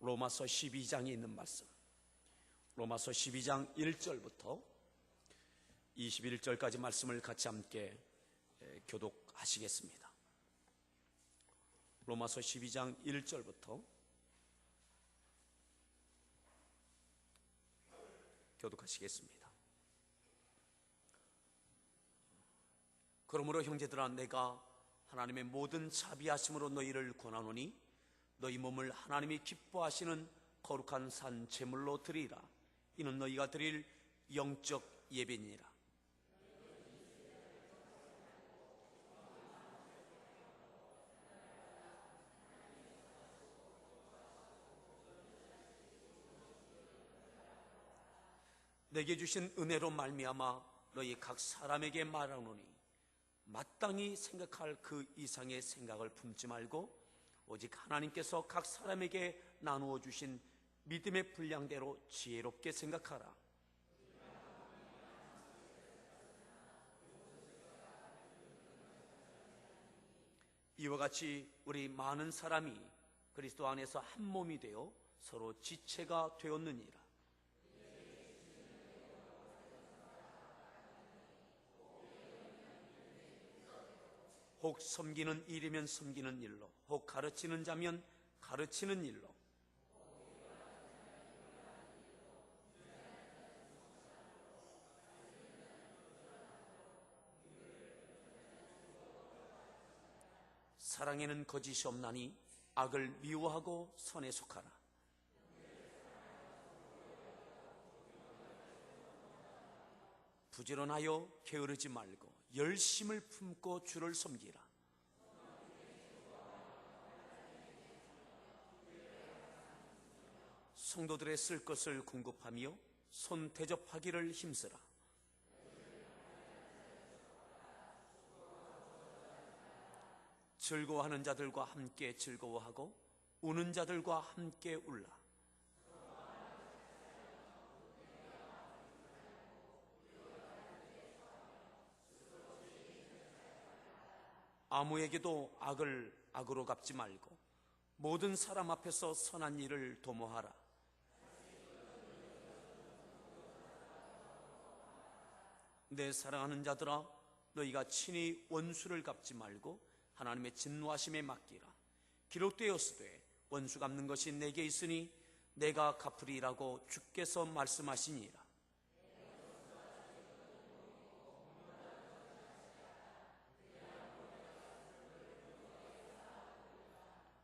로마서 12장에 있는 말씀, 로마서 12장 1절부터 21절까지 말씀을 같이 함께 교독하시겠습니다. 로마서 12장 1절부터 교독하시겠습니다. 그러므로 형제들아, 내가 하나님의 모든 자비하심으로 너희를 권하노니 너희 몸을 하나님이 기뻐하시는 거룩한 산 제물로 드리라. 이는 너희가 드릴 영적 예배니라. 내게 주신 은혜로 말미암아 너희 각 사람에게 말하노니 마땅히 생각할 그 이상의 생각을 품지 말고 오직 하나님께서 각 사람에게 나누어 주신 믿음의 분량대로 지혜롭게 생각하라. 이와 같이 우리 많은 사람이 그리스도 안에서 한 몸이 되어 서로 지체가 되었느니라. 혹 섬기는 일이면 섬기는 일로, 혹 가르치는 자면 가르치는 일로, 사랑에는 거짓이 없나니 악을 미워하고 선에 속하라. 부지런하여 게으르지 말고 열심을 품고 주를 섬기라. 성도들의 쓸 것을 공급하며 손 대접하기를 힘쓰라. 즐거워하는 자들과 함께 즐거워하고 우는 자들과 함께 울라. 아무에게도 악을 악으로 갚지 말고 모든 사람 앞에서 선한 일을 도모하라. 내 사랑하는 자들아, 너희가 친히 원수를 갚지 말고 하나님의 진노하심에 맡기라. 기록되었으되 원수 갚는 것이 내게 있으니 내가 갚으리라고 주께서 말씀하시니라.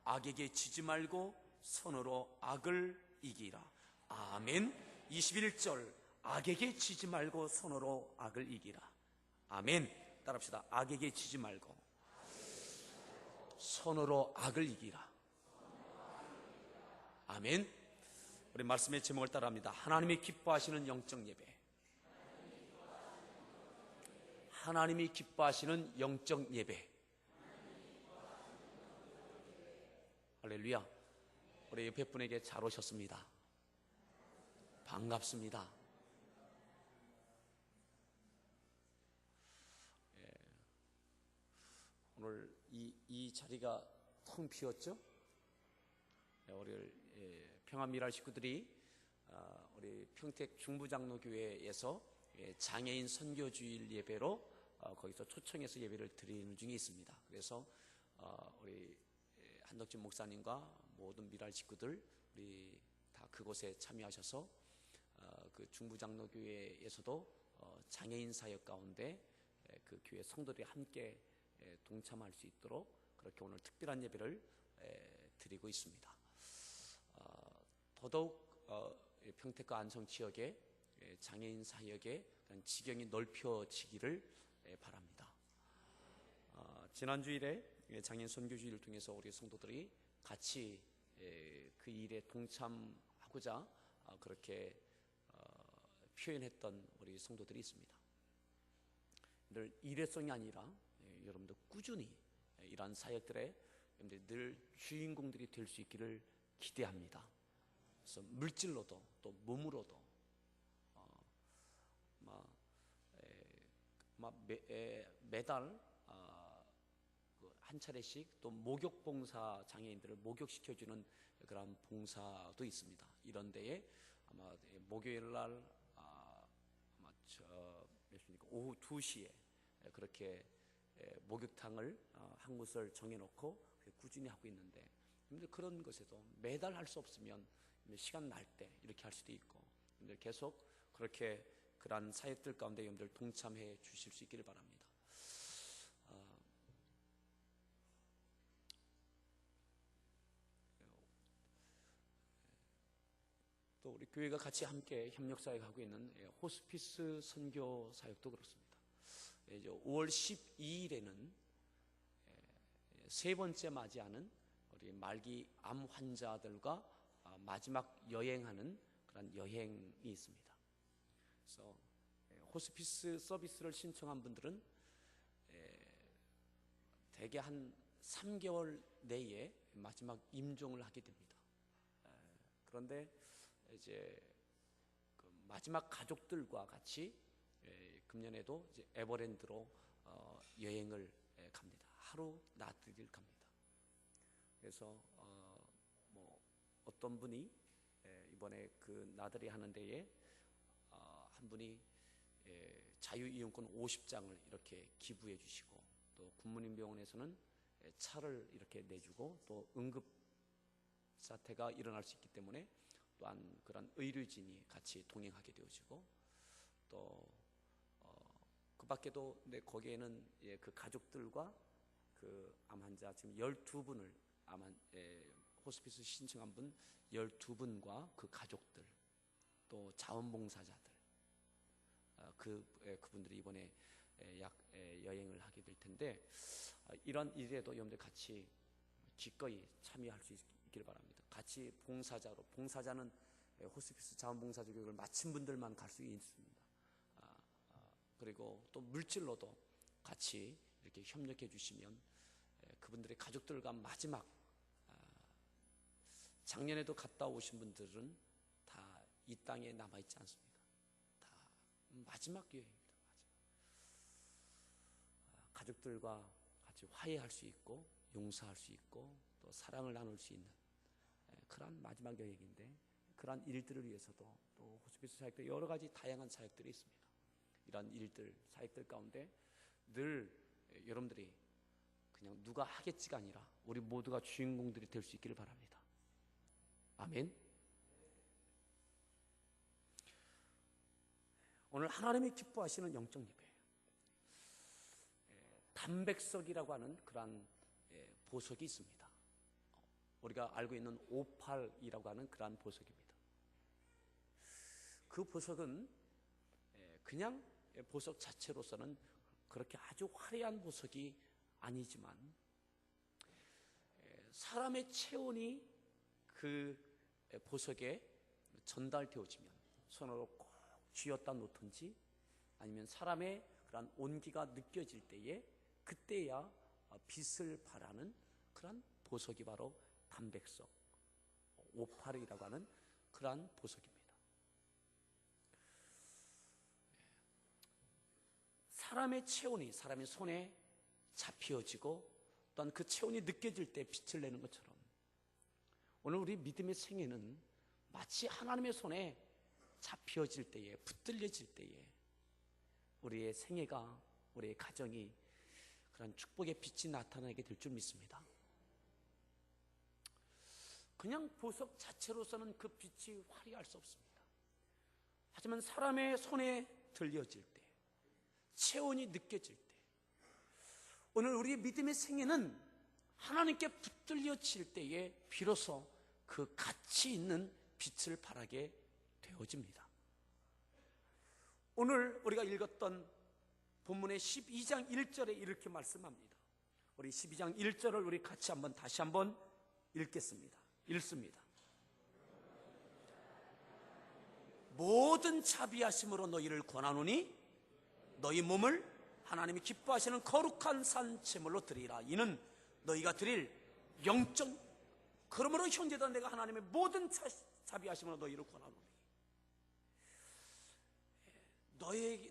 악에게 지지 말고 선으로 악을 이기라. 아멘. 21절, 악에게 지지 말고 선으로 악을 이기라. 아멘. 따라합시다. 악에게 지지 말고 선으로 악을 이기라. 아멘. 우리 말씀의 제목을 따라합니다. 하나님이 기뻐하시는 영적 예배. 하나님이 기뻐하시는 영적 예배. 할렐루야. 우리 옆에 분에게 잘 오셨습니다. 반갑습니다. 오늘 이 자리가 텅 비었죠? 우리 평안미랄 식구들이 우리 평택 중부장로교회에서 장애인 선교주일 예배로 거기서 초청해서 예배를 드리는 중에 있습니다. 그래서 우리 한덕진 목사님과 모든 미랄 식구들 우리 다 그곳에 참여하셔서 그 중부장로교회에서도 장애인 사역 가운데 그 교회 성도들이 함께 동참할 수 있도록 그렇게 오늘 특별한 예배를 드리고 있습니다. 더더욱 평택과 안성 지역의 장애인 사역의 지경이 넓혀지기를 바랍니다. 지난 주일에 장애인 선교주의를 통해서 우리 성도들이 같이 그 일에 동참하고자 그렇게 표현했던 우리 성도들이 있습니다. 늘 일회성이 아니라 여러분들 꾸준히 이러한 사역들에 여러분들 늘 주인공들이 될 수 있기를 기대합니다. 그래서 물질로도 또 몸으로도 매달 한 차례씩 또 목욕 봉사 장애인들을 목욕시켜주는 그런 봉사도 있습니다. 이런 데에 아마 목요일 날 아마 몇 시입니까? 오후 2시에 그렇게 목욕탕을 한 곳을 정해놓고 꾸준히 하고 있는데, 그런 것에도 매달 할 수 없으면 시간 날 때 이렇게 할 수도 있고, 계속 그렇게 그러한 사역들 가운데 여러분들 동참해 주실 수 있기를 바랍니다. 또 우리 교회가 같이 함께 협력 사역하고 있는 호스피스 선교 사역도 그렇습니다. 이제 5월 12일에는 세 번째 맞이하는 우리 말기 암 환자들과 마지막 여행하는 그런 여행이 있습니다. 그래서 호스피스 서비스를 신청한 분들은 대개 한 3개월 내에 마지막 임종을 하게 됩니다. 그런데 이제 그 마지막 가족들과 같이 금년에도 이제 에버랜드로 여행을 갑니다. 하루 나들이를 갑니다. 그래서 뭐 어떤 분이 이번에 그 나들이 하는 데에 한 분이 자유이용권 50장을 이렇게 기부해 주시고, 또 굿모닝병원에서는 차를 이렇게 내주고, 또 응급 사태가 일어날 수 있기 때문에 또한 그런 의료진이 같이 동행하게 되어지고, 또 그 밖에도 거기에는 그 가족들과 그 암 환자 지금 12분을 호스피스 신청한 분 12분과 그 가족들, 또 자원봉사자들, 그분들이 이번에 여행을 하게 될 텐데, 이런 일에도 여러분들 같이 기꺼이 참여할 수 있기를 바랍니다. 같이 봉사자는 호스피스 자원봉사자 교육을 마친 분들만 갈 수 있습니다. 그리고 또 물질로도 같이 이렇게 협력해 주시면 그분들의 가족들과 마지막, 작년에도 갔다 오신 분들은 다 이 땅에 남아있지 않습니까? 다 마지막 여행입니다. 가족들과 같이 화해할 수 있고, 용서할 수 있고, 또 사랑을 나눌 수 있는 그러한 마지막 여행인데, 그러한 일들을 위해서도 또 호스피스 사역도 여러 가지 다양한 사역들이 있습니다. 이런 일들, 사역들 가운데 늘 여러분들이 그냥 누가 하겠지가 아니라 우리 모두가 주인공들이 될 수 있기를 바랍니다. 아멘. 오늘 하나님이 기뻐하시는 영적 예배예요. 담백석이라고 하는 그러한 보석이 있습니다. 우리가 알고 있는 오팔이라고 하는 그러한 보석입니다. 그 보석은 그냥 보석 자체로서는 그렇게 아주 화려한 보석이 아니지만, 사람의 체온이 그 보석에 전달되어지면, 손으로 꼭 쥐었다 놓든지 아니면 사람의 그런 온기가 느껴질 때에, 그때야 빛을 발하는 그런 보석이 바로 담백석, 오팔이라고 하는 그러한 보석입니다. 사람의 체온이 사람의 손에 잡혀지고, 또한 그 체온이 느껴질 때 빛을 내는 것처럼, 오늘 우리 믿음의 생애는 마치 하나님의 손에 잡혀질 때에, 붙들려질 때에 우리의 생애가, 우리의 가정이 그런 축복의 빛이 나타나게 될 줄 믿습니다. 그냥 보석 자체로서는 그 빛이 화려할 수 없습니다. 하지만 사람의 손에 들려질 때, 체온이 느껴질 때, 오늘 우리의 믿음의 생애는 하나님께 붙들려질 때에 비로소 그 가치 있는 빛을 발하게 되어집니다. 오늘 우리가 읽었던 본문의 12장 1절에 이렇게 말씀합니다. 우리 12장 1절을 우리 같이 다시 한번 읽겠습니다. 읽습니다. 모든 자비하심으로 너희를 권하노니 너희 몸을 하나님이 기뻐하시는 거룩한 산 제물로 드리라. 이는 너희가 드릴 영적, 그러므로 형제들아 내가 하나님의 모든 자비하심으로 너희를 권하노니,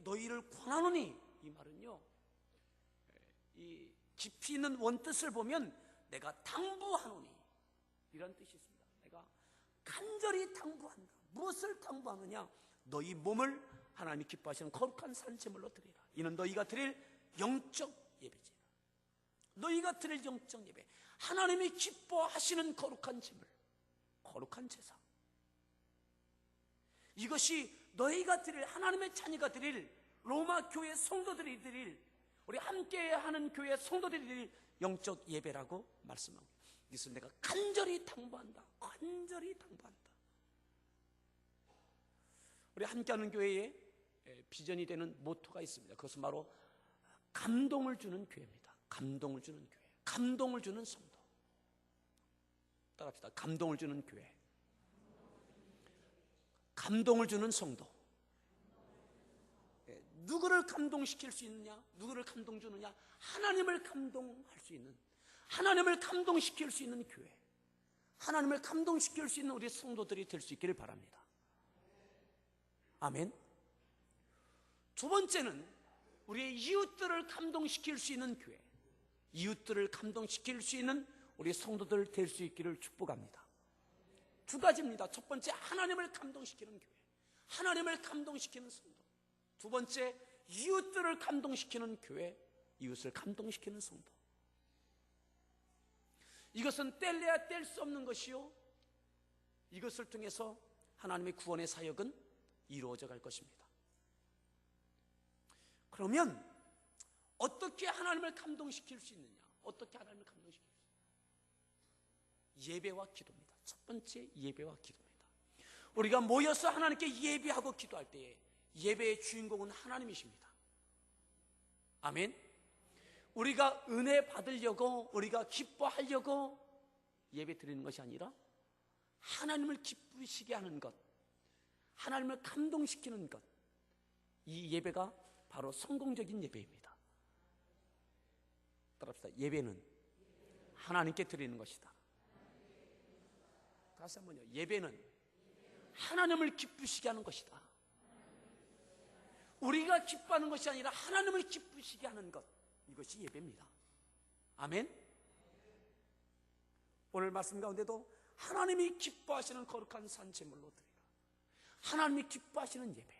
너희를 권하노니, 이 말은요, 이 깊이 있는 원뜻을 보면 내가 당부하노니 이런 뜻이 있습니다. 내가 간절히 당부한다. 무엇을 당부하느냐? 너희 몸을 하나님이 기뻐하시는 거룩한 산제물로 드리라. 이는 너희가 드릴 영적 예배지. 너희가 드릴 영적 예배, 하나님이 기뻐하시는 거룩한 제물, 거룩한 제사. 이것이 너희가 드릴, 하나님의 자녀가 드릴, 로마 교회 성도들이 드릴, 우리 함께하는 교회 성도들이 드릴 영적 예배라고 말씀합니다. 이것을 내가 간절히 당부한다. 간절히 당부한다. 우리 함께하는 교회에 비전이 되는 모토가 있습니다. 그것은 바로 감동을 주는 교회입니다. 감동을 주는 교회, 감동을 주는 성도. 따라합시다. 감동을 주는 교회, 감동을 주는 성도. 누구를 감동시킬 수 있느냐? 누구를 감동 주느냐? 하나님을 감동할 수 있는, 하나님을 감동시킬 수 있는 교회, 하나님을 감동시킬 수 있는 우리 성도들이 될 수 있기를 바랍니다. 아멘. 두 번째는 우리의 이웃들을 감동시킬 수 있는 교회, 이웃들을 감동시킬 수 있는 우리 성도들 될 수 있기를 축복합니다. 두 가지입니다. 첫 번째, 하나님을 감동시키는 교회, 하나님을 감동시키는 성도. 두 번째, 이웃들을 감동시키는 교회, 이웃을 감동시키는 성도. 이것은 뗄래야 뗄 수 없는 것이요, 이것을 통해서 하나님의 구원의 사역은 이루어져 갈 것입니다. 그러면 어떻게 하나님을 감동시킬 수 있느냐? 어떻게 하나님을 감동시킬 수 있느냐? 예배와 기도입니다. 첫 번째, 예배와 기도입니다. 우리가 모여서 하나님께 예배하고 기도할 때에 예배의 주인공은 하나님이십니다. 아멘. 우리가 은혜 받으려고, 우리가 기뻐하려고 예배 드리는 것이 아니라 하나님을 기쁘시게 하는 것, 하나님을 감동시키는 것, 이 예배가 바로 성공적인 예배입니다. 따라합시다. 예배는 하나님께 드리는 것이다. 다시 한번요. 예배는 하나님을 기쁘시게 하는 것이다. 우리가 기뻐하는 것이 아니라 하나님을 기쁘시게 하는 것, 이것이 예배입니다. 아멘. 오늘 말씀 가운데도 하나님이 기뻐하시는 거룩한 산제물로 드리라. 하나님이 기뻐하시는 예배,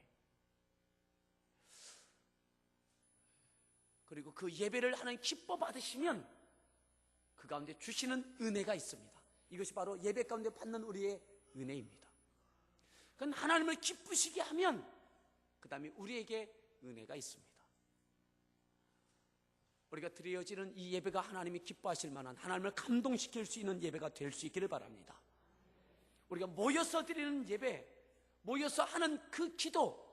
그리고 그 예배를 하나님 기뻐 받으시면 그 가운데 주시는 은혜가 있습니다. 이것이 바로 예배 가운데 받는 우리의 은혜입니다. 그건 하나님을 기쁘시게 하면 그 다음에 우리에게 은혜가 있습니다. 우리가 드려지는 이 예배가 하나님이 기뻐하실 만한, 하나님을 감동시킬 수 있는 예배가 될 수 있기를 바랍니다. 우리가 모여서 드리는 예배, 모여서 하는 그 기도,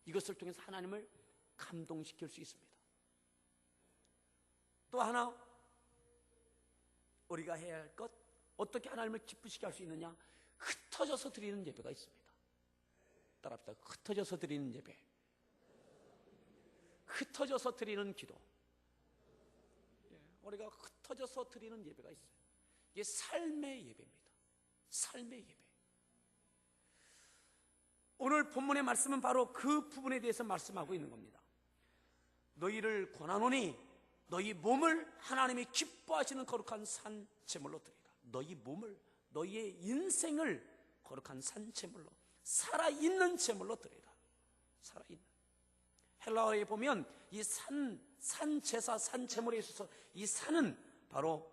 이것을 통해서 하나님을 감동시킬 수 있습니다. 또 하나 우리가 해야 할 것, 어떻게 하나님을 기쁘시게 할 수 있느냐? 흩어져서 드리는 예배가 있습니다. 따라합시다. 흩어져서 드리는 예배, 흩어져서 드리는 기도. 우리가 흩어져서 드리는 예배가 있어요. 이게 삶의 예배입니다. 삶의 예배. 오늘 본문의 말씀은 바로 그 부분에 대해서 말씀하고 있는 겁니다. 너희를 권하노니 너희 몸을 하나님이 기뻐하시는 거룩한 산제물로 드리라. 너희 몸을, 너희의 인생을 거룩한 산제물로, 살아있는 제물로 드리라. 살아있는. 헬라어에 보면 이 산제사, 산제물에 있어서 이 산은 바로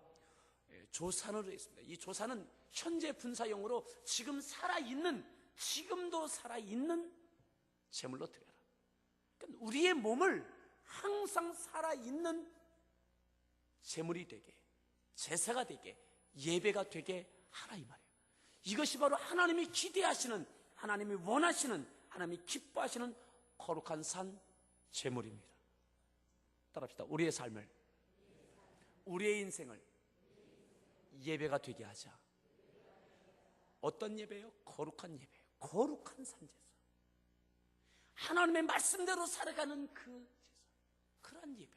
조산으로 있습니다. 이 조산은 현재 분사용으로 지금 살아있는, 지금도 살아있는 제물로 드려라. 그러니까 우리의 몸을 항상 살아있는 제물이 되게, 제사가 되게, 예배가 되게 하라, 이 말이에요. 이것이 바로 하나님이 기대하시는, 하나님이 원하시는, 하나님이 기뻐하시는 거룩한 산 제물입니다. 따라합시다. 우리의 삶을, 우리의 인생을 예배가 되게 하자. 어떤 예배요? 거룩한 예배, 거룩한 산제사. 하나님의 말씀대로 살아가는 그 제사, 그런 예배,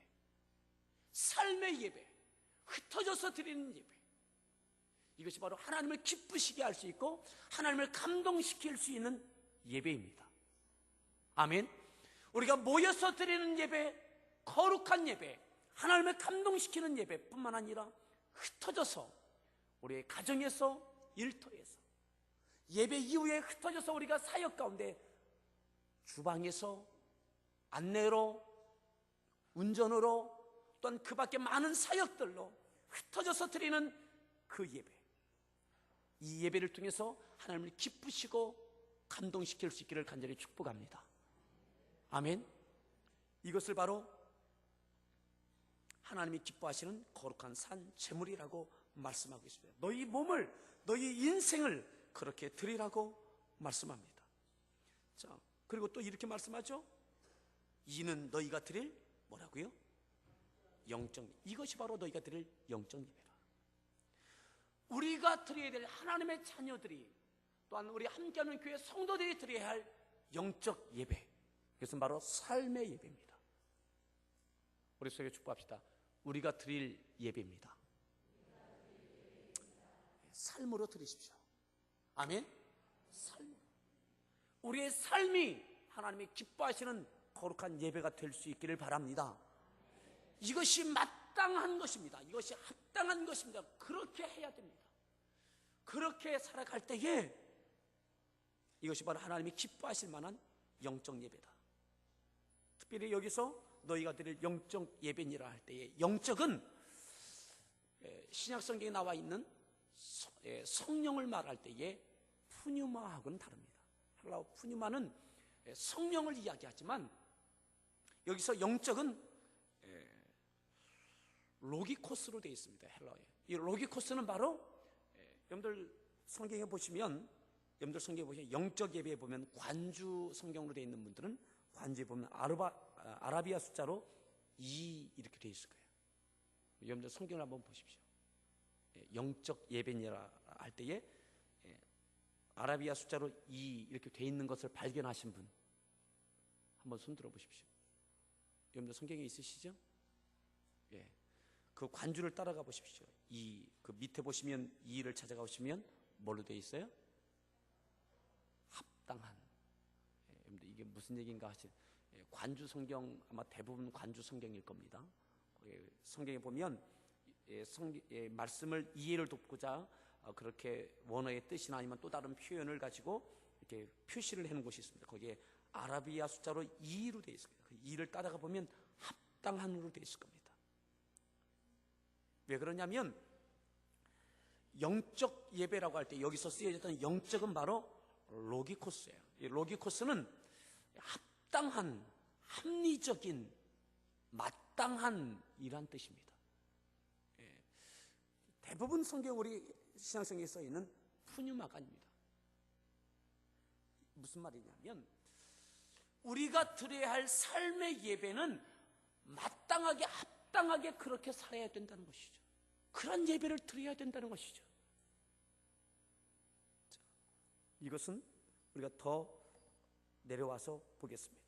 삶의 예배, 흩어져서 드리는 예배. 이것이 바로 하나님을 기쁘시게 할 수 있고 하나님을 감동시킬 수 있는 예배입니다. 아멘. 우리가 모여서 드리는 예배, 거룩한 예배, 하나님을 감동시키는 예배뿐만 아니라 흩어져서 우리의 가정에서, 일터에서, 예배 이후에 흩어져서 우리가 사역 가운데 주방에서, 안내로, 운전으로, 또한 그 밖에 많은 사역들로 흩어져서 드리는 그 예배, 이 예배를 통해서 하나님을 기쁘시고 감동시킬 수 있기를 간절히 축복합니다. 아멘. 이것을 바로 하나님이 기뻐하시는 거룩한 산 제물이라고 말씀하고 있습니다. 너희 몸을, 너희 인생을 그렇게 드리라고 말씀합니다. 자, 그리고 또 이렇게 말씀하죠. 이는 너희가 드릴 뭐라고요? 영적, 이것이 바로 너희가 드릴 영적 예배라. 우리가 드려야 될, 하나님의 자녀들이, 또한 우리 함께하는 교회 성도들이 드려야 할 영적 예배, 이것은 바로 삶의 예배입니다. 우리 속에 축복합시다. 우리가 드릴 예배입니다. 삶으로 드리십시오. 아멘. 삶, 우리의 삶이 하나님이 기뻐하시는 거룩한 예배가 될 수 있기를 바랍니다. 이것이 마땅한 것입니다. 이것이 합당한 것입니다. 그렇게 해야 됩니다. 그렇게 살아갈 때에 이것이 바로 하나님이 기뻐하실 만한 영적 예배다. 특별히 여기서 너희가 드릴 영적 예배니라 할 때에, 영적은 신약 성경에 나와 있는 성령을 말할 때에 푸뉴마하고는 다릅니다. 헬라어 푸뉴마는 성령을 이야기하지만 여기서 영적은 로기코스로 되어 있습니다. 헬라어에. 이 로기코스는 바로 여러분들 성경에 보시면, 영적 예배에 보면 관주 성경으로 되어 있는 분들은 관주에 보면 아라비아 숫자로 2 이렇게 되어 있을 거예요. 여러분들 성경을 한번 보십시오. 영적 예배니라 할 때에 아라비아 숫자로 2 이렇게 되어 있는 것을 발견하신 분 한번 손 들어 보십시오. 여러분들 성경에 있으시죠? 예. 그 관주를 따라가 보십시오. 그 밑에 보시면 2를 찾아가 보시면 뭘로 되어 있어요? 합당한. 여러분들 이게 무슨 얘기인가 하실, 관주 성경, 아마 대부분 관주 성경일 겁니다. 성경에 보면 말씀을 이해를 돕고자 그렇게 원어의 뜻이나 아니면 또 다른 표현을 가지고 이렇게 표시를 해놓은 곳이 있습니다. 거기에 아라비아 숫자로 2로 되어 있습니다. 그 2를 따라가 보면 합당한으로 되어 있을 겁니다. 왜 그러냐면 영적 예배라고 할 때 여기서 쓰여졌던 영적은 바로 로기코스예요. 이 로기코스는 합당한, 합리적인, 마땅한 이란 뜻입니다. 대부분 성경, 우리 신약성경에 써 있는 푸뉴마가 아닙니다. 무슨 말이냐면 우리가 드려야 할 삶의 예배는 마땅하게, 합당하게 그렇게 살아야 된다는 것이죠. 그런 예배를 드려야 된다는 것이죠. 자, 이것은 우리가 더 내려와서 보겠습니다.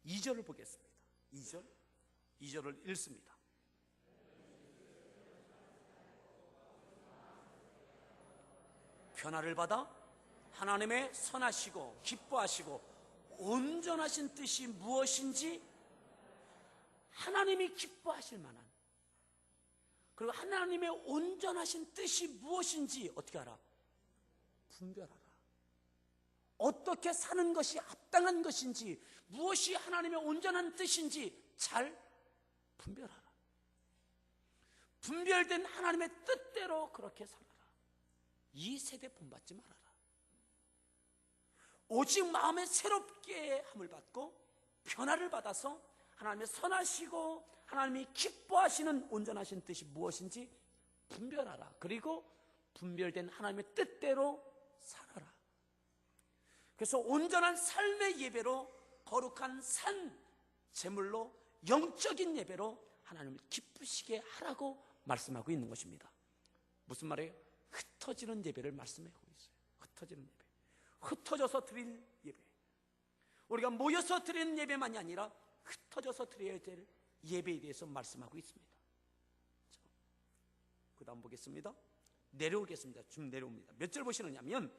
2절을 보겠습니다. 2절을 읽습니다. 변화를 받아 하나님의 선하시고 기뻐하시고 온전하신 뜻이 무엇인지, 하나님이 기뻐하실 만한, 그리고 하나님의 온전하신 뜻이 무엇인지 어떻게 알아? 분별하라. 어떻게 사는 것이 합당한 것인지, 무엇이 하나님의 온전한 뜻인지 잘 분별하라. 분별된 하나님의 뜻대로 그렇게 살아라. 이 세대 본받지 말아라. 오직 마음에 새롭게 함을 받고 변화를 받아서 하나님의 선하시고 하나님이 기뻐하시는 온전하신 뜻이 무엇인지 분별하라. 그리고 분별된 하나님의 뜻대로 살아라. 그래서 온전한 삶의 예배로, 거룩한 산 제물로, 영적인 예배로 하나님을 기쁘시게 하라고 말씀하고 있는 것입니다. 무슨 말이에요? 흩어지는 예배를 말씀하고 있어요. 흩어지는 예배, 흩어져서 드릴 예배, 우리가 모여서 드리는 예배만이 아니라 흩어져서 드려야 될 예배에 대해서 말씀하고 있습니다. 그 다음 보겠습니다. 내려오겠습니다. 좀 내려옵니다. 몇 절 보시느냐면,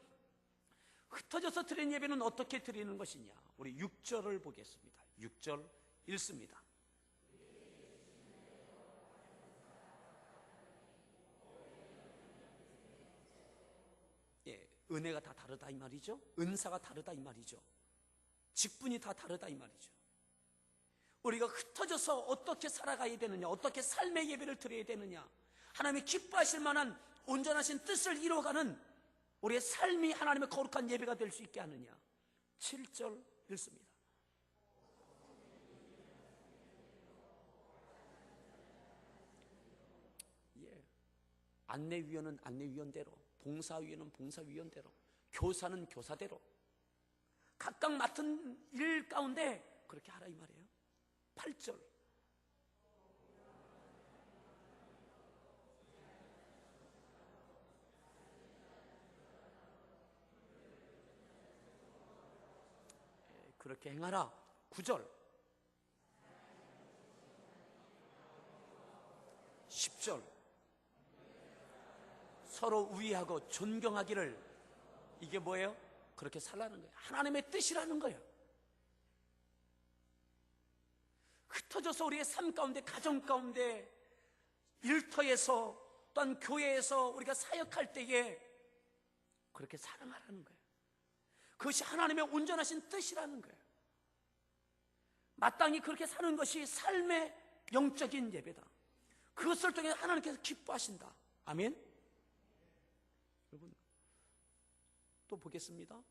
흩어져서 드리는 예배는 어떻게 드리는 것이냐, 우리 6절을 보겠습니다. 6절 읽습니다. 은혜가 다 다르다 이 말이죠. 은사가 다르다 이 말이죠. 직분이 다 다르다 이 말이죠. 우리가 흩어져서 어떻게 살아가야 되느냐, 어떻게 삶의 예배를 드려야 되느냐, 하나님이 기뻐하실 만한 온전하신 뜻을 이루어가는 우리의 삶이 하나님의 거룩한 예배가 될 수 있게 하느냐. 7절 읽습니다. 예. 안내위원은 안내위원대로, 봉사위원은 봉사위원대로, 교사는 교사대로 각각 맡은 일 가운데 그렇게 하라 이 말이에요. 8절. 그렇게 행하라. 9절. 10절. 서로 우애하고 존경하기를. 이게 뭐예요? 그렇게 살라는 거예요. 하나님의 뜻이라는 거예요. 흩어져서 우리의 삶 가운데, 가정 가운데, 일터에서 또한 교회에서 우리가 사역할 때에 그렇게 사랑하라는 거예요. 그것이 하나님의 온전하신 뜻이라는 거예요. 마땅히 그렇게 사는 것이 삶의 영적인 예배다. 그것을 통해 하나님께서 기뻐하신다. 아멘. 여러분, 또 보겠습니다.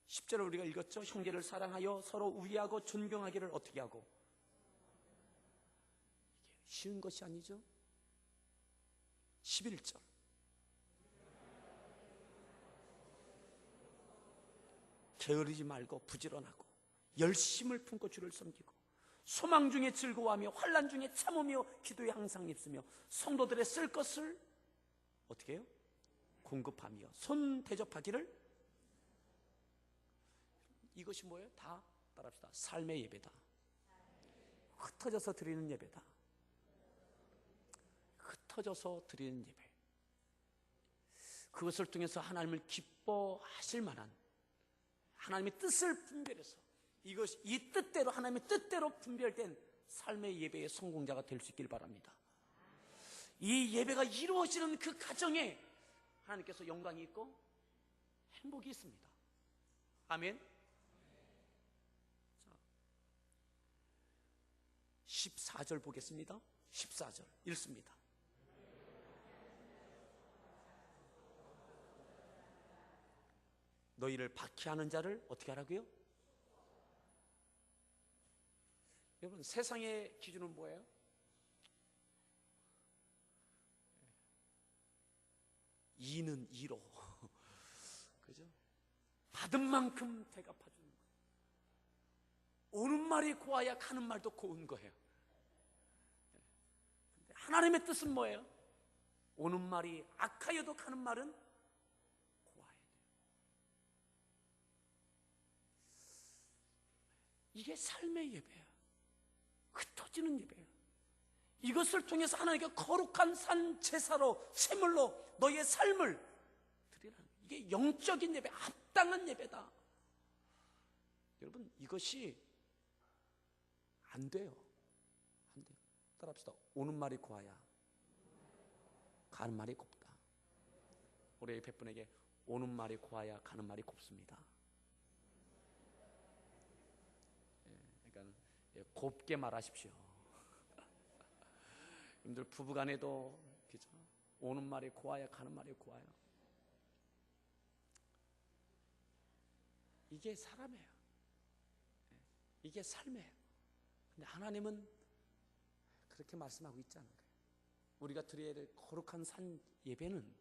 10절을 우리가 읽었죠. 형제를 사랑하여 서로 우애하고 존경하기를 어떻게 하고. 이게 쉬운 것이 아니죠. 11절. 게으르지 말고 부지런하고 열심을 품고 주를 섬기고 소망 중에 즐거워하며 환난 중에 참으며 기도에 항상 입으며 성도들의 쓸 것을 어떻게 해요? 공급하며 손 대접하기를. 이것이 뭐예요? 다 따라합시다. 삶의 예배다. 흩어져서 드리는 예배다. 흩어져서 드리는 예배. 그것을 통해서 하나님을 기뻐하실 만한 하나님의 뜻을 분별해서 이 뜻대로, 하나님의 뜻대로 분별된 삶의 예배의 성공자가 될 수 있길 바랍니다. 이 예배가 이루어지는 그 가정에 하나님께서 영광이 있고 행복이 있습니다. 아멘. 자, 14절 보겠습니다. 14절 읽습니다. 너희를 박해하는 자를 어떻게 하라고요? 여러분, 세상의 기준은 뭐예요? 이는 이로 그죠? 받은 만큼 대갚아주는 거. 오는 말이 고와야 가는 말도 고운 거예요. 하나님의 뜻은 뭐예요? 오는 말이 악하여도 가는 말은 고와야 돼요. 이게 삶의 예배예요. 흩어지는 예배예요. 이것을 통해서 하나님께 거룩한 산 제사로, 제물로 너희의 삶을 드리라는 거예요. 이게 영적인 예배, 합당한 예배다. 여러분, 이것이 안 돼요. 안 돼요. 따라합시다. 오는 말이 고와야 가는 말이 곱다. 우리 옆에 분에게 오는 말이 고와야 가는 말이 곱습니다. 그러니까 곱게 말하십시오. 여러분들 부부간에도 그죠? 오는 말이 고와야 가는 말이 고와요. 이게 사람이에요. 이게 삶이에요. 근데 하나님은 그렇게 말씀하고 있지 않은 거예요. 우리가 드려야 될 거룩한 산 예배는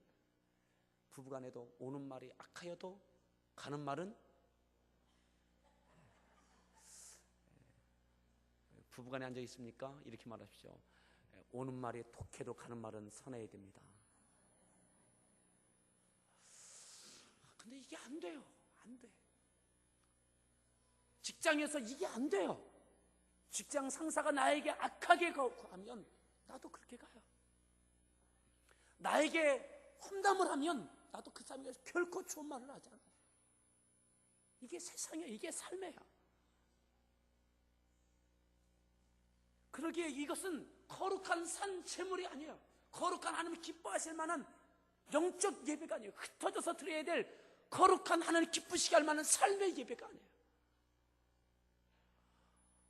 부부간에도 오는 말이 악하여도 가는 말은, 부부간에 앉아 있습니까? 이렇게 말하십시오. 오는 말이 독해도 가는 말은 선해야 됩니다. 근데 이게 안 돼요. 안 돼. 직장에서 이게 안 돼요. 직장 상사가 나에게 악하게 하면 나도 그렇게 가요. 나에게 험담을 하면 나도 그 사람에게 결코 좋은 말을 하지 않아요. 이게 세상이에요. 이게 삶이에요. 그러기에 이것은 거룩한 산 제물이 아니에요. 거룩한 하나님이 기뻐하실 만한 영적 예배가 아니에요. 흩어져서 드려야 될 거룩한 하나님 기쁘시게 할 만한 삶의 예배가 아니에요.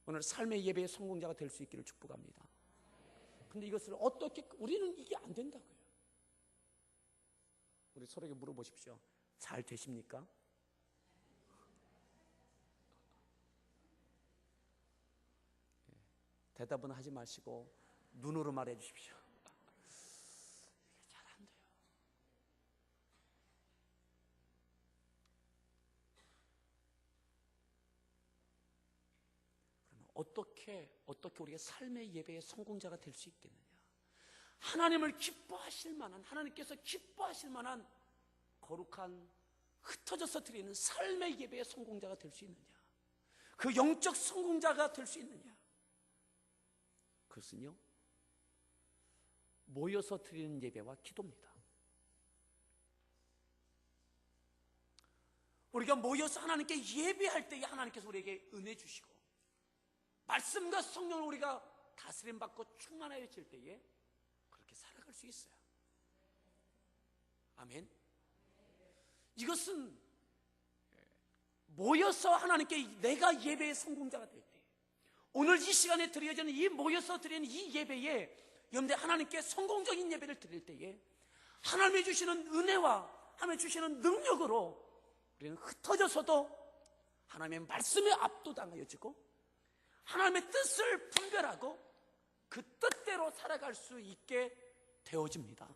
오늘 삶의 예배의 성공자가 될 수 있기를 축복합니다. 근데 이것을 어떻게, 우리는 이게 안 된다고요. 우리 서로에게 물어보십시오. 잘 되십니까? 대답은 하지 마시고 눈으로 말해 주십시오. 잘 안 돼요. 그러면 어떻게 우리가 삶의 예배의 성공자가 될 수 있겠느냐? 하나님을 기뻐하실 만한, 하나님께서 기뻐하실 만한 거룩한, 흩어져서 드리는 삶의 예배의 성공자가 될 수 있느냐? 그 영적 성공자가 될 수 있느냐? 그것은요, 모여서 드리는 예배와 기도입니다. 우리가 모여서 하나님께 예배할 때에 하나님께서 우리에게 은혜 주시고 말씀과 성령을 우리가 다스림 받고 충만하여질 때에 그렇게 살아갈 수 있어요. 아멘. 이것은 모여서 하나님께 내가 예배의 성공자가 될 때, 오늘 이 시간에 드려지는 이 모여서 드리는 이 예배에 여러분들 하나님께 성공적인 예배를 드릴 때에 하나님이 주시는 은혜와 하나님이 주시는 능력으로 우리는 흩어져서도 하나님의 말씀에 압도당하여지고 하나님의 뜻을 분별하고 그 뜻대로 살아갈 수 있게 되어집니다.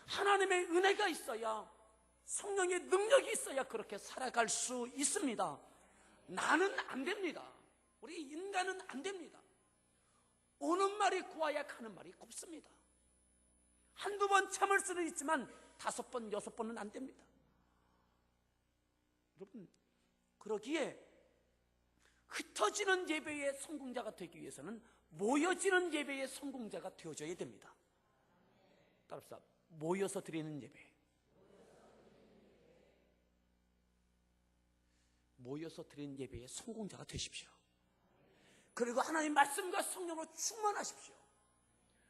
하나님의 은혜가 있어야, 성령의 능력이 있어야 그렇게 살아갈 수 있습니다. 나는 안 됩니다. 우리 인간은 안 됩니다. 오는 말이 고와야 가는 말이 곱습니다. 한두 번 참을 수는 있지만 5번, 6번은 안 됩니다. 여러분, 그러기에 흩어지는 예배의 성공자가 되기 위해서는 모여지는 예배의 성공자가 되어져야 됩니다. 따라서 모여서 드리는 예배, 모여서 드리는 예배의 성공자가 되십시오. 그리고 하나님 말씀과 성령으로 충만하십시오.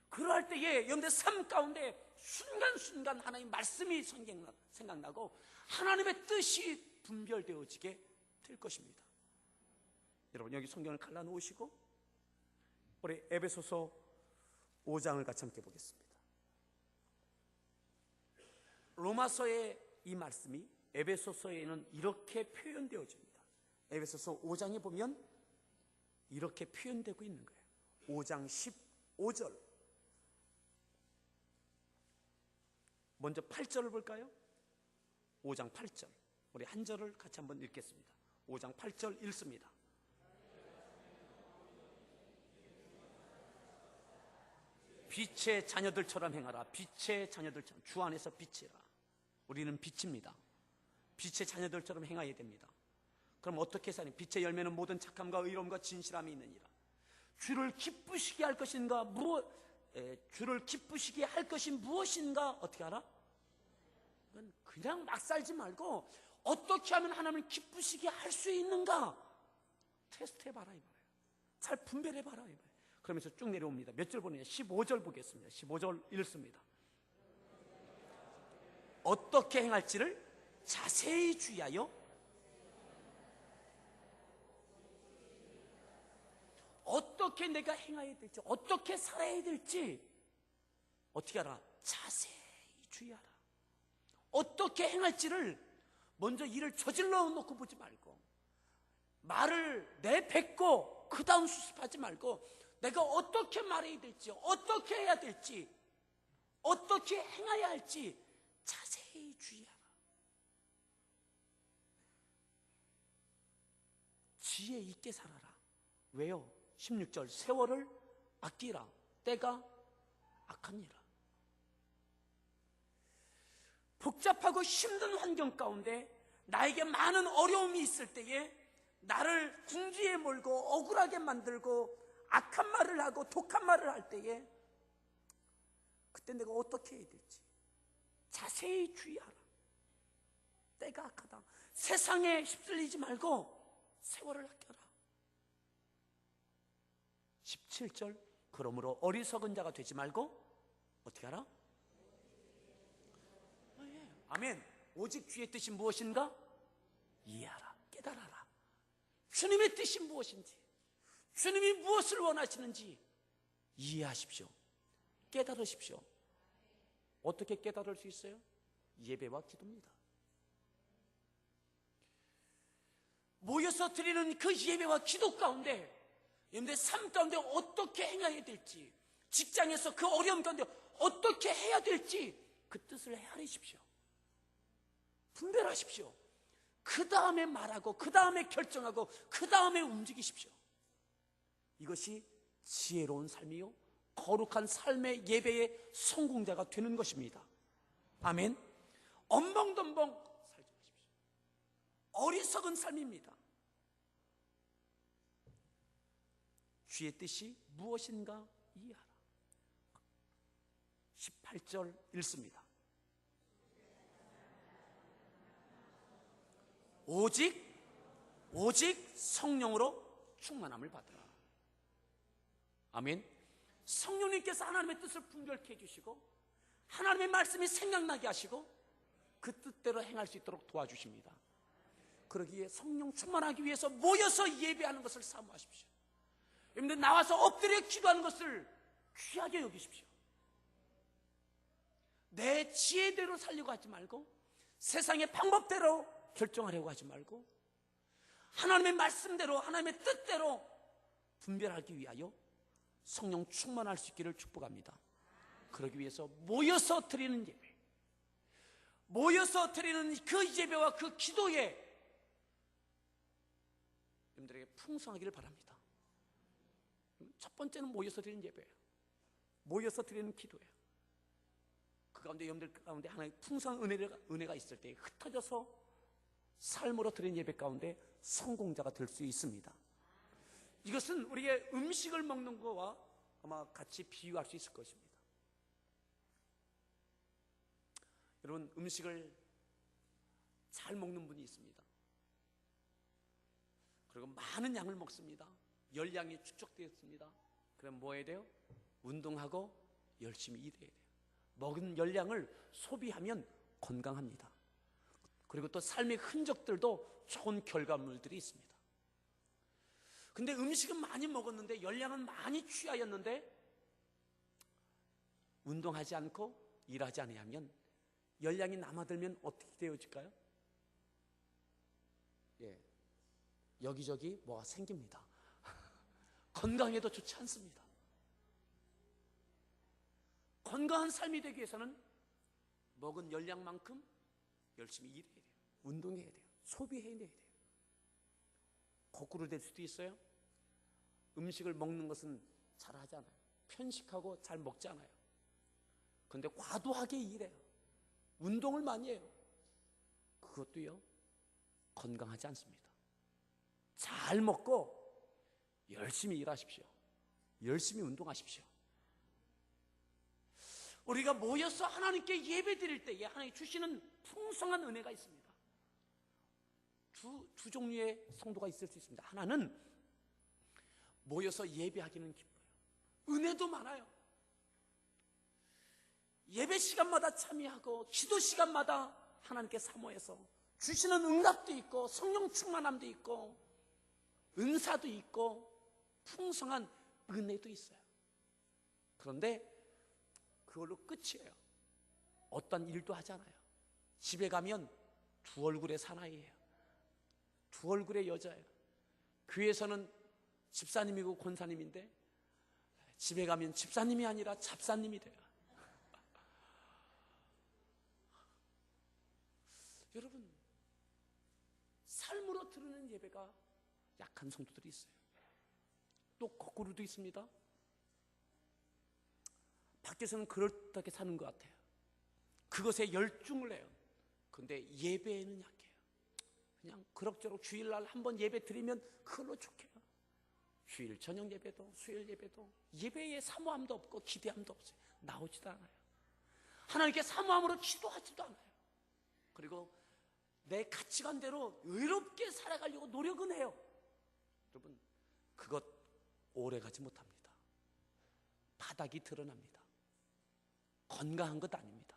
그러할 때에 여러분들 삶 가운데 순간순간 하나님 말씀이 생각나고 하나님의 뜻이 분별되어지게 될 것입니다. 여러분, 여기 성경을 갈라놓으시고 우리 에베소서 5장을 같이 함께 보겠습니다. 로마서의 이 말씀이 에베소서에는 이렇게 표현되어집니다. 에베소서 5장에 보면 이렇게 표현되고 있는 거예요. 5장 15절. 먼저 8절을 볼까요? 5장 8절. 우리 한 절을 같이 한번 읽겠습니다. 5장 8절 읽습니다. 빛의 자녀들처럼 행하라. 빛의 자녀들처럼, 주 안에서 빛이라. 우리는 빛입니다. 빛의 자녀들처럼 행해야 됩니다. 그럼 어떻게 사니? 빛의 열매는 모든 착함과 의로움과 진실함이 있느니라. 주를 기쁘시게 할 것인가? 주를 기쁘시게 할 것이 무엇인가? 어떻게 알아? 그냥 막 살지 말고 어떻게 하면 하나님을 기쁘시게 할 수 있는가? 테스트해봐라 이 말이에요. 잘 분별해봐라 이 말이에요. 그러면서 쭉 내려옵니다. 몇 절 보느냐? 15절 보겠습니다. 15절 읽습니다. 어떻게 행할지를 자세히 주의하여 어떻게 내가 행해야 될지, 어떻게 살아야 될지 어떻게 알아? 자세히 주의하라. 어떻게 행할지를 먼저 일을 저질러 놓고 보지 말고, 말을 내뱉고 그 다음 수습하지 말고, 내가 어떻게 말해야 될지, 어떻게 해야 될지, 어떻게 행해야 할지 자세히 주의하라. 지혜 있게 살아라. 왜요? 16절, 세월을 아끼라. 때가 악하니라. 복잡하고 힘든 환경 가운데 나에게 많은 어려움이 있을 때에 나를 궁지에 몰고 억울하게 만들고 악한 말을 하고 독한 말을 할 때에 그때 내가 어떻게 해야 될지 자세히 주의하라. 때가 악하다. 세상에 휩쓸리지 말고 세월을 아껴라. 17절, 그러므로 어리석은 자가 되지 말고 어떻게 하라? 아멘. 오직 주의 뜻이 무엇인가? 이해하라, 깨달아라. 주님의 뜻이 무엇인지, 주님이 무엇을 원하시는지 이해하십시오. 깨달으십시오. 어떻게 깨달을 수 있어요? 예배와 기도입니다. 모여서 드리는 그 예배와 기도 가운데, 여러분들 삶 가운데 어떻게 행해야 될지, 직장에서 그 어려움 가운데 어떻게 해야 될지 그 뜻을 헤아리십시오. 분별하십시오. 그 다음에 말하고, 그 다음에 결정하고, 그 다음에 움직이십시오. 이것이 지혜로운 삶이요, 거룩한 삶의 예배의 성공자가 되는 것입니다. 아멘. 엉벙덤벙 살지 마십시오. 어리석은 삶입니다. 주의 뜻이 무엇인가 이해하라. 18절 읽습니다. 오직 성령으로 충만함을 받으라. 아멘. 성령님께서 하나님의 뜻을 분별케 해주시고, 하나님의 말씀이 생각나게 하시고, 그 뜻대로 행할 수 있도록 도와주십니다. 그러기에 성령 충만하기 위해서 모여서 예배하는 것을 사모하십시오. 여러분들 나와서 엎드려 기도하는 것을 귀하게 여기십시오. 내 지혜대로 살려고 하지 말고, 세상의 방법대로 결정하려고 하지 말고, 하나님의 말씀대로, 하나님의 뜻대로 분별하기 위하여 성령 충만할 수 있기를 축복합니다. 그러기 위해서 모여서 드리는 예배, 모여서 드리는 그 예배와 그 기도에 여러분들에게 풍성하기를 바랍니다. 첫 번째는 모여서 드리는 예배예요. 모여서 드리는 기도예요. 그 가운데 여러분들 가운데 하나의 풍성한 은혜가 있을 때 흩어져서 삶으로 드리는 예배 가운데 성공자가 될 수 있습니다. 이것은 우리의 음식을 먹는 것과 아마 같이 비유할 수 있을 것입니다. 여러분, 음식을 잘 먹는 분이 있습니다. 그리고 많은 양을 먹습니다. 열량이 축적되었습니다. 그럼 뭐 해야 돼요? 운동하고 열심히 일해야 돼요. 먹은 열량을 소비하면 건강합니다. 그리고 또 삶의 흔적들도 좋은 결과물들이 있습니다. 근데 음식은 많이 먹었는데, 열량은 많이 취하였는데, 운동하지 않고 일하지 않으면 열량이 남아들면 어떻게 되어질까요? 여기저기 뭐가 생깁니다. 건강에도 좋지 않습니다. 건강한 삶이 되기 위해서는 먹은 열량만큼 열심히 일해야 돼요. 운동해야 돼요. 소비해야 돼요. 거꾸로 될 수도 있어요. 음식을 먹는 것은 잘 하지 않아요. 편식하고 잘 먹지 않아요. 그런데 과도하게 일해요. 운동을 많이 해요. 그것도요, 건강하지 않습니다. 잘 먹고 열심히 일하십시오. 열심히 운동하십시오. 우리가 모여서 하나님께 예배 드릴 때에 하나님 주시는 풍성한 은혜가 있습니다. 두 종류의 성도가 있을 수 있습니다. 하나는 모여서 예배하기는 기뻐요. 은혜도 많아요. 예배 시간마다 참여하고 기도 시간마다 하나님께 사모해서 주시는 응답도 있고 성령 충만함도 있고 은사도 있고 풍성한 은혜도 있어요. 그런데 그걸로 끝이에요. 어떤 일도 하지 않아요. 집에 가면 두 얼굴의 사나이예요. 두 얼굴의 여자예요. 교회에서는 집사님이고 권사님인데 집에 가면 집사님이 아니라 잡사님이 돼요. 여러분, 삶으로 드리는 예배가 약한 성도들이 있어요. 또 거꾸로도 있습니다. 밖에서는 그렇게 사는 것 같아요. 그것에 열중을 해요. 그런데 예배에는 약해요. 그냥 그럭저럭 주일날 한번 예배 드리면 그걸로 좋게요. 주일 저녁 예배도 수요일 예배도 예배에 사모함도 없고 기대함도 없어요. 나오지도 않아요. 하나님께 사모함으로 기도하지도 않아요. 그리고 내 가치관대로 의롭게 살아가려고 노력은 해요. 여러분, 그것 오래가지 못합니다. 바닥이 드러납니다. 건강한 것 아닙니다.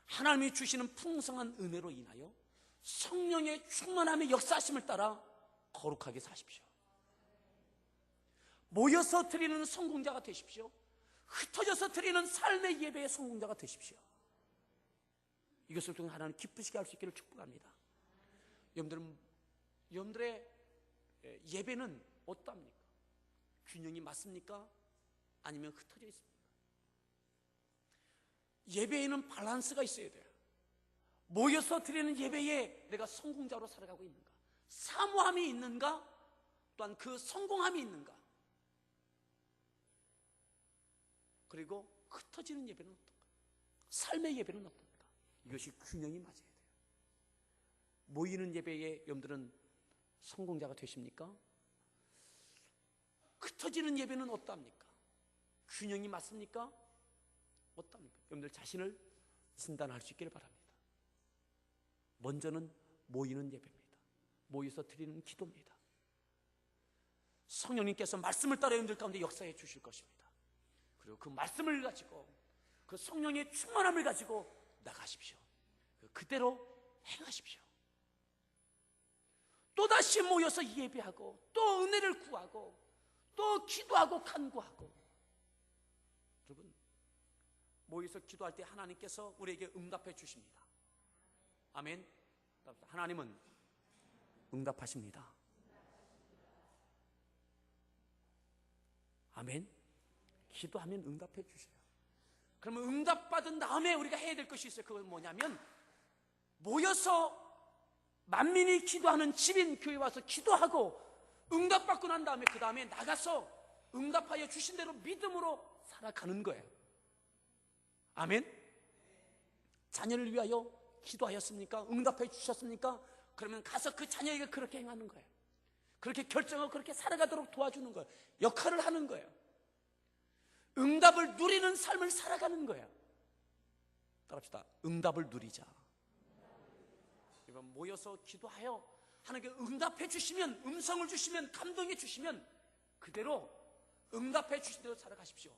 하나님이 주시는 풍성한 은혜로 인하여 성령의 충만함의 역사하심을 따라 거룩하게 사십시오. 모여서 드리는 성공자가 되십시오. 흩어져서 드리는 삶의 예배의 성공자가 되십시오. 이것을 통해 하나님 기쁘시게 할 수 있기를 축복합니다. 여러분들의 예배는 어떻습니까? 균형이 맞습니까? 아니면 흩어져 있습니까? 예배에는 밸런스가 있어야 돼요. 모여서 드리는 예배에 내가 성공자로 살아가고 있는가? 사모함이 있는가? 또한 그 성공함이 있는가? 그리고 흩어지는 예배는 어떤가? 삶의 예배는 어떤가? 이것이 균형이 맞아야 돼요. 모이는 예배에 여러분들은 성공자가 되십니까? 흩어지는 예배는 어떠합니까? 균형이 맞습니까? 어떠합니까? 여러분들 자신을 진단할 수 있기를 바랍니다. 먼저는 모이는 예배입니다. 모여서 드리는 기도입니다. 성령님께서 말씀을 따라 여러분들 가운데 역사해 주실 것입니다. 그리고 그 말씀을 가지고 그 성령의 충만함을 가지고 나가십시오. 그대로 행하십시오. 또다시 모여서 예배하고 또 은혜를 구하고 또 기도하고 간구하고. 여러분, 모여서 기도할 때 하나님께서 우리에게 응답해 주십니다. 아멘. 하나님은 응답하십니다. 아멘. 기도하면 응답해 주셔요. 그러면 응답받은 다음에 우리가 해야 될 것이 있어요. 그건 뭐냐면 모여서 만민이 기도하는 집인 교회 와서 기도하고 응답받고 난 다음에 그 다음에 나가서 응답하여 주신 대로 믿음으로 살아가는 거예요. 아멘. 자녀를 위하여 기도하였습니까? 응답해 주셨습니까? 그러면 가서 그 자녀에게 그렇게 행하는 거예요. 그렇게 결정하고 그렇게 살아가도록 도와주는 거예요. 역할을 하는 거예요. 응답을 누리는 삶을 살아가는 거예요. 따라합시다. 응답을 누리자. 이번 모여서 기도하여 하나님께 응답해 주시면, 음성을 주시면, 감동해 주시면 그대로 응답해 주신 대로 살아가십시오.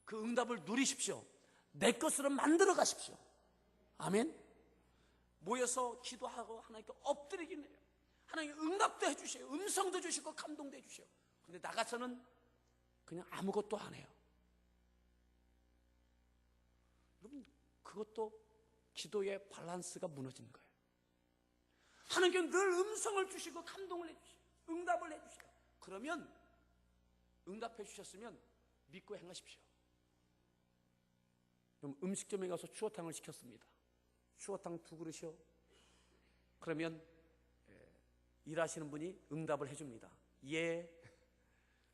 그 응답을 누리십시오. 내 것으로 만들어 가십시오. 아멘. 모여서 기도하고 하나님께 엎드리긴 해요. 하나님 응답도 해주셔요. 음성도 주시고 감동도 해주셔요. 근데 나가서는 그냥 아무것도 안 해요. 여러분, 그것도 기도의 밸런스가 무너지는 거예요. 하나님께 늘 음성을 주시고 감동을 해주시고 응답을 해주셔요. 그러면 응답해 주셨으면 믿고 행하십시오. 그럼 음식점에 가서 추어탕을 시켰습니다. 추어탕 2그릇이요. 그러면 일하시는 분이 응답을 해줍니다. 예.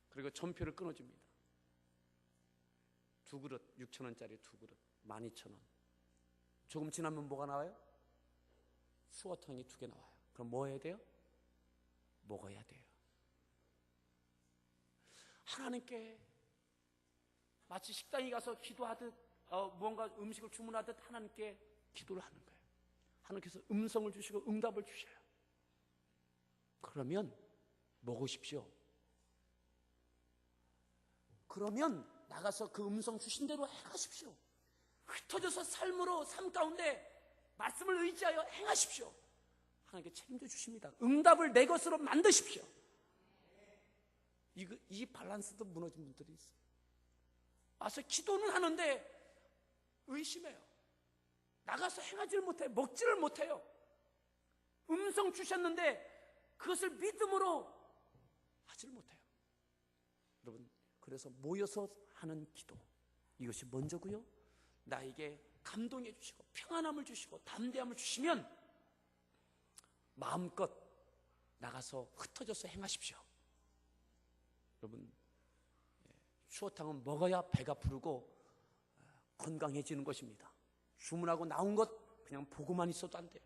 그리고 전표를 끊어줍니다. 2그릇 6,000원짜리 2그릇 12,000원. 조금 지나면 뭐가 나와요? 추어탕이 2개 나와요. 그럼 뭐 해야 돼요? 먹어야 돼요. 하나님께 마치 식당에 가서 기도하듯 무언가 음식을 주문하듯 하나님께 기도를 하는 거예요. 하나님께서 음성을 주시고 응답을 주셔요. 그러면 먹으십시오. 그러면 나가서 그 음성 주신 대로 행하십시오. 흩어져서 삶 가운데 말씀을 의지하여 행하십시오. 하나님께 책임져 주십니다. 응답을 내 것으로 만드십시오. 이 밸런스도 무너진 분들이 있어요. 와서 기도는 하는데 의심해요. 나가서 행하지를 못해요. 먹지를 못해요. 음성 주셨는데 그것을 믿음으로 하지를 못해요. 여러분, 그래서 모여서 하는 기도, 이것이 먼저고요. 나에게 감동해 주시고 평안함을 주시고 담대함을 주시면 마음껏 나가서 흩어져서 행하십시오. 여러분, 추어탕은 먹어야 배가 부르고 건강해지는 것입니다. 주문하고 나온 것 그냥 보고만 있어도 안 돼요.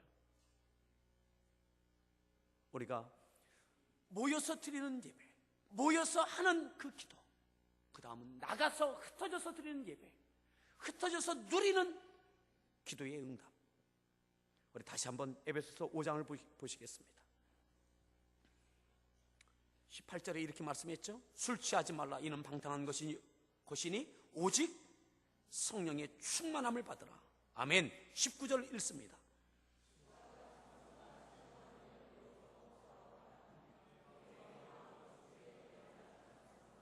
우리가 모여서 드리는 예배, 모여서 하는 그 기도, 그 다음은 나가서 흩어져서 드리는 예배, 흩어져서 누리는 기도의 응답. 우리 다시 한번 에베소서 5장을 보시겠습니다. 18절에 이렇게 말씀했죠. 술 취하지 말라. 이는 방탕한 것이니 오직 성령의 충만함을 받으라. 아멘. 19절 읽습니다.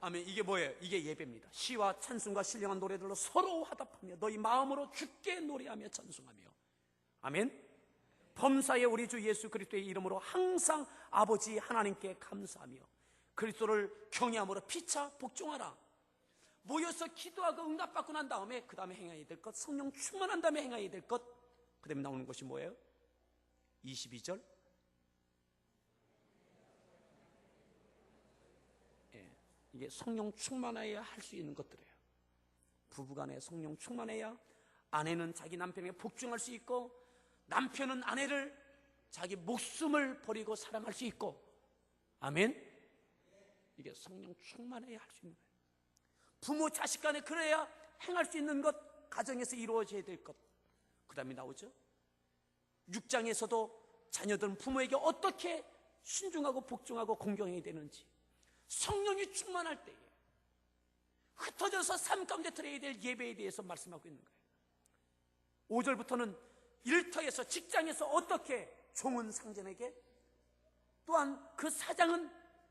아멘. 이게 뭐예요? 이게 예배입니다. 시와 찬송과 신령한 노래들로 서로 화답하며 너희 마음으로 주께 노래하며 찬송하며. 아멘. 범사의 우리 주 예수 그리스도의 이름으로 항상 아버지 하나님께 감사하며 그리스도를 경외함으로 피차 복종하라. 모여서 기도하고 응답받고 난 다음에 그 다음에 행해야 될 것, 성령 충만한 다음에 행해야 될 것, 그 다음에 나오는 것이 뭐예요? 22절. 이게 성령 충만해야 할 수 있는 것들이에요. 부부간에 성령 충만해야 아내는 자기 남편에게 복종할 수 있고, 남편은 아내를 자기 목숨을 버리고 사랑할 수 있고. 아멘. 이게 성령 충만해야 할 수 있는 거예요. 부모 자식 간에 그래야 행할 수 있는 것, 가정에서 이루어져야 될 것. 그 다음에 나오죠. 6장에서도 자녀들은 부모에게 어떻게 순종하고 복종하고 공경해야 되는지, 성령이 충만할 때에 흩어져서 삶 가운데 드려야 될 예배에 대해서 말씀하고 있는 거예요. 5절부터는 일터에서, 직장에서 어떻게 종은 상전에게, 또한 그 사장은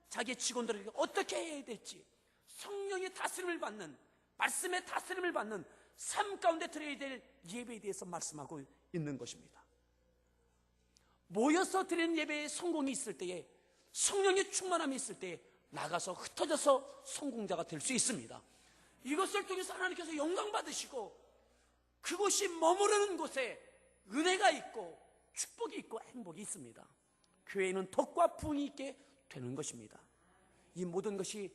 자기 직원들에게 어떻게 해야 될지, 성령의 다스림을 받는, 말씀의 다스림을 받는 삶 가운데 드려야 될 예배에 대해서 말씀하고 있는 것입니다. 모여서 드리는 예배에 성공이 있을 때에, 성령의 충만함이 있을 때에 나가서 흩어져서 성공자가 될 수 있습니다. 이것을 통해서 하나님께서 영광 받으시고, 그곳이 머무르는 곳에 은혜가 있고 축복이 있고 행복이 있습니다. 교회는 덕과 부흥이 있게 되는 것입니다. 이 모든 것이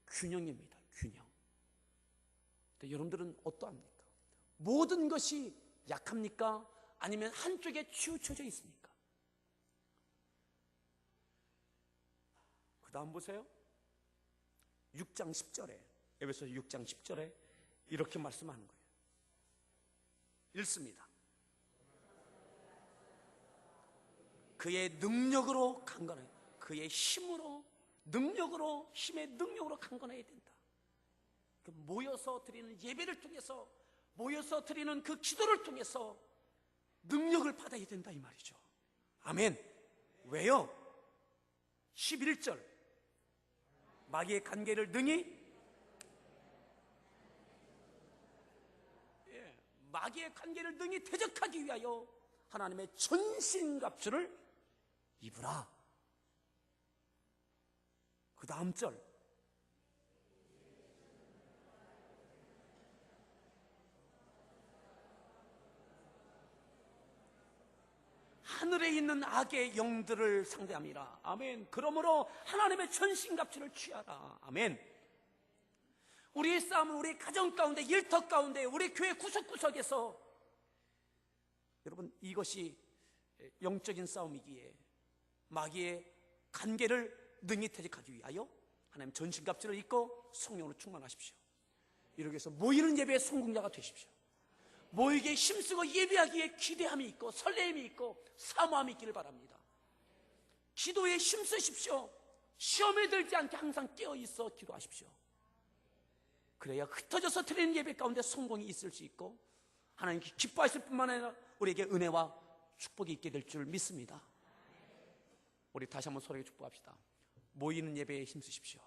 균형입니다. 균형. 근데 여러분들은 어떠합니까? 모든 것이 약합니까? 아니면 한쪽에 치우쳐져 있습니까? 그 다음 보세요. 6장 10절에, 에베소 6장 10절에 이렇게 말씀하는 거예요. 읽습니다. 그의 능력으로 강건해, 그의 힘으로, 능력으로, 힘의 능력으로 강건해야 된다. 모여서 드리는 예배를 통해서, 모여서 드리는 그 기도를 통해서 능력을 받아야 된다 이 말이죠. 아멘. 왜요? 11절, 마귀의 관계를 능히, 마귀의 관계를 능히 대적하기 위하여 하나님의 전신갑주를 입으라. 그 다음 절, 하늘에 있는 악의 영들을 상대함이라. 아멘. 그러므로 하나님의 전신갑주를 취하라. 아멘. 우리의 싸움은 우리 가정 가운데, 일터 가운데, 우리 교회 구석구석에서, 여러분, 이것이 영적인 싸움이기에 마귀의 관계를 능히 대적하기 위하여 하나님 전신갑주를 입고 성령으로 충만하십시오. 이렇게 해서 모이는 예배의 성공자가 되십시오. 모이기에 힘쓰고 예배하기에 기대함이 있고 설레임이 있고 사모함이 있기를 바랍니다. 기도에 힘쓰십시오. 시험에 들지 않게 항상 깨어있어 기도하십시오. 그래야 흩어져서 드리는 예배 가운데 성공이 있을 수 있고 하나님께 기뻐하실 뿐만 아니라 우리에게 은혜와 축복이 있게 될 줄 믿습니다. 우리 다시 한번 서로에게 축복합시다. 모이는 예배에 힘쓰십시오.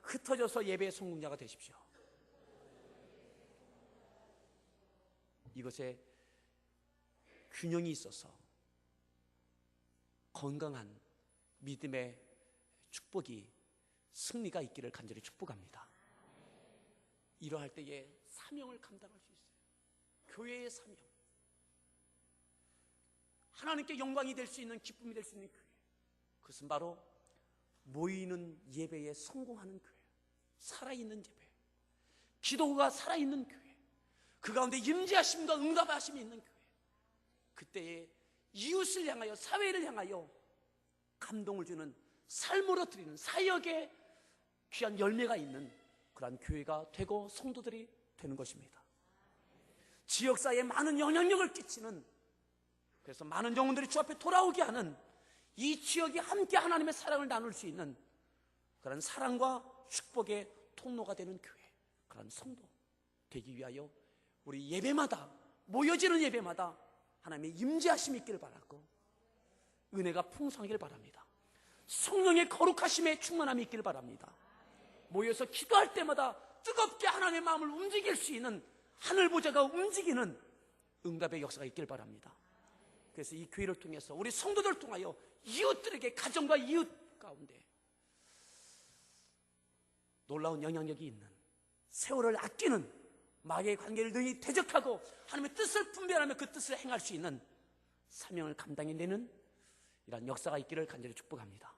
흩어져서 예배의 성공자가 되십시오. 이것에 균형이 있어서 건강한 믿음의 축복이, 승리가 있기를 간절히 축복합니다. 이러할 때에 사명을 감당할 수 있어요. 교회의 사명, 하나님께 영광이 될 수 있는, 기쁨이 될 수 있는 교회, 그것은 바로 모이는 예배에 성공하는 교회, 살아있는 예배, 기도가 살아있는 교회, 그 가운데 임재하심과 응답하심이 있는 교회, 그때에 이웃을 향하여, 사회를 향하여 감동을 주는, 삶으로 드리는 사역의 귀한 열매가 있는 그러한 교회가 되고 성도들이 되는 것입니다. 지역사회에 많은 영향력을 끼치는, 그래서 많은 영혼들이 주 앞에 돌아오게 하는, 이 지역이 함께 하나님의 사랑을 나눌 수 있는 그런 사랑과 축복의 통로가 되는 교회, 그런 성도 되기 위하여 우리 예배마다, 모여지는 예배마다 하나님의 임재하심이 있기를 바라고 은혜가 풍성하기를 바랍니다. 성령의 거룩하심에 충만함이 있기를 바랍니다. 모여서 기도할 때마다 뜨겁게 하나님의 마음을 움직일 수 있는 하늘 보좌가 움직이는 응답의 역사가 있기를 바랍니다. 그래서 이 교회를 통해서 우리 성도들을 통하여 이웃들에게, 가정과 이웃 가운데 놀라운 영향력이 있는, 세월을 아끼는, 마귀의 관계를 능히 대적하고 하나님의 뜻을 분별하며 그 뜻을 행할 수 있는 사명을 감당해내는 이러한 역사가 있기를 간절히 축복합니다.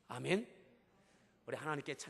아멘. 우리 하나님께 찬양.